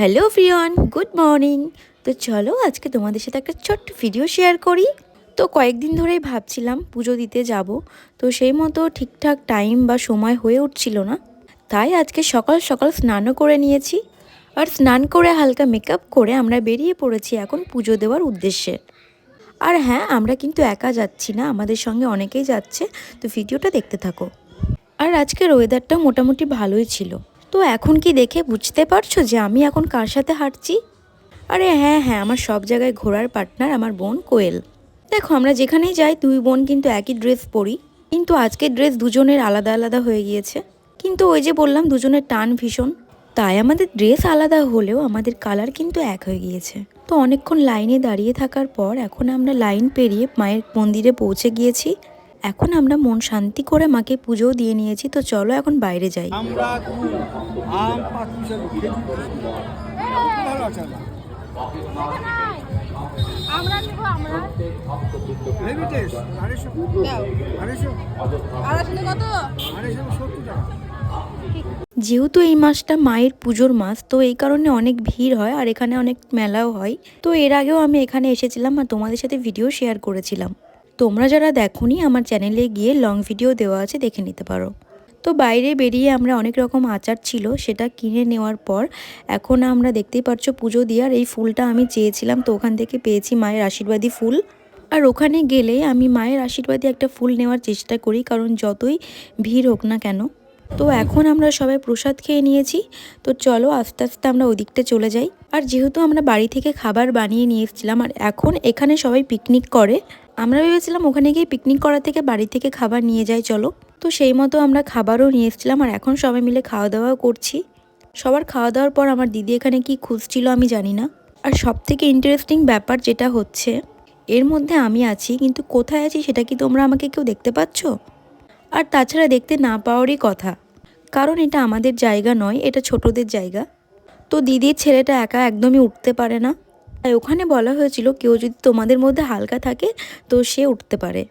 Hello everyone, good morning. তো চলো আজকে তোমাদের সাথে একটা ছোট্ট ভিডিও শেয়ার করি। তো কয়েকদিন ধরেই ভাবছিলাম পুজো দিতে যাব, তো সেই মতো ঠিকঠাক টাইম বা সময় হয়ে উঠছিল না। তাই আজকে সকাল সকাল স্নানও করে নিয়েছি, আর স্নান করে হালকা মেকআপ করে আমরা বেরিয়ে পড়েছি এখন পুজো দেওয়ার উদ্দেশ্যে। আর হ্যাঁ, আমরা কিন্তু একা যাচ্ছি না, আমাদের সঙ্গে অনেকেই যাচ্ছে। তো ভিডিওটা দেখতে থাকো। আর আজকের ওয়েদারটাও মোটামুটি ভালোই ছিল। তো এখন কি দেখে বুঝতে পারছো যে আমি এখন কার সাথে হাঁটছি? আরে হ্যাঁ হ্যাঁ, আমার সব জায়গায় ঘোরার পার্টনার আমার বোন কোয়েল। দেখো, আমরা যেখানেই যাই দুই বোন কিন্তু একই ড্রেস পরি, কিন্তু আজকের ড্রেস দুজনের আলাদা আলাদা হয়ে গিয়েছে। কিন্তু ওই যে বললাম, দুজনের টান ভীষণ, তাই আমাদের ড্রেস আলাদা হলেও আমাদের কালার কিন্তু এক হয়ে গিয়েছে। তো অনেকক্ষণ লাইনে দাঁড়িয়ে থাকার পর এখন আমরা লাইন পেরিয়ে মায়ের মন্দিরে পৌঁছে গিয়েছি। এখন আমরা মন শান্তি করে মাকে পুজোও দিয়ে নিয়েছি। তো চলো এখন বাইরে যাই। আমরা আম পাখি ভালো আছে আমরা নিব আমরা হেভি টেস্ট 250 দাও 250 কত 270 টাকা। যেহেতু এই মাসটা মায়ের পুজোর মাস, তো এই কারণে অনেক ভিড় হয় আর এখানে অনেক মেলাও হয়। তো এর আগেও আমি এখানে এসেছিলাম আর তোমাদের সাথে ভিডিও শেয়ার করেছিলাম। তোমরা যারা দেখোনি, আমার চ্যানেলে গিয়ে লং ভিডিও দেওয়া আছে, দেখে নিতে পারো। তো বাইরে বেরিয়ে আমরা অনেক রকম আচার ছিল সেটা কিনে নেওয়ার পর এখন আমরা দেখতেই পাচ্ছ পুজো দেওয়ার এই ফুলটা আমি চেয়েছিলাম, তো ওখান থেকে পেয়েছি মায়ের আশীর্বাদী ফুল। আর ওখানে গেলে আমি মায়ের আশীর্বাদী একটা ফুল নেওয়ার চেষ্টা করি, কারণ যতই ভিড় হোক না কেন। তো এখন আমরা সবাই প্রসাদ খেয়ে নিয়েছি। তো চলো আস্তে আস্তে আমরা ওদিকটা চলে যাই। আর যেহেতু আমরা বাড়ি থেকে খাবার বানিয়ে নিয়ে এসেছিলাম আর এখন এখানে সবাই পিকনিক করে, আমরা ভেবেছিলাম ওখানে গিয়ে পিকনিক করা থেকে বাড়ি থেকে খাবার নিয়ে যাই চলো। তো সেই মতো আমরা খাবারও নিয়ে এসেছিলাম আর এখন সবাই মিলে খাওয়া দাওয়াও করছি। সবার খাওয়া দাওয়ার পর আমার দিদি এখানে কি খুঁজছিল আমি জানি না। আর সব থেকে ইন্টারেস্টিং ব্যাপার যেটা হচ্ছে, এর মধ্যে আমি আছি কিন্তু কোথায় আছি সেটা কি তোমরা আমাকে কেউ দেখতে পাচ্ছ? আর তাছাড়া দেখতে না পাওয়ারই কথা, কারণ এটা আমাদের জায়গা নয়, এটা ছোটদের জায়গা। তো দিদির ছেলেটা একা একদমই উঠতে পারে না, তাই ওখানে বলা হয়েছিল কেউ যদি তোমাদের মধ্যে হালকা থাকে তো সে উঠতে পারে।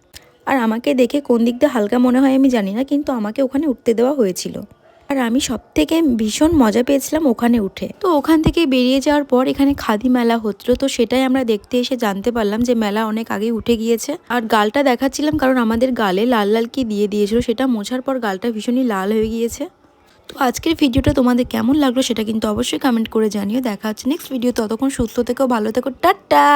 আর আমাকে দেখে কোন দিক দিয়ে হালকা মনে হয় আমি জানি না, কিন্তু আমাকে ওখানে উঠতে দেওয়া হয়েছিল। আর আমি সব থেকে ভীষণ মজা পেয়েছিলাম ওখানে উঠে। তো ওখান থেকে বেরিয়ে যাওয়ার পর এখানে খাদি মেলা হচ্ছিল, তো সেটাই আমরা দেখতে এসে জানতে পারলাম যে মেলা অনেক আগে উঠে গিয়েছে। আর গালটা দেখাচ্ছিলাম কারণ আমাদের গালে লাল লাল কি দিয়ে দিয়েছিল, সেটা মোছার পর গালটা ভীষণই লাল হয়ে গিয়েছে। তো আজকের ভিডিওটা তোমাদের কেমন লাগলো সেটা কিন্তু অবশ্যই কমেন্ট করে জানিও। দেখা হচ্ছে নেক্সট ভিডিও, ততক্ষণ সুস্থ থেকো, ভালো থেকো, টাটা।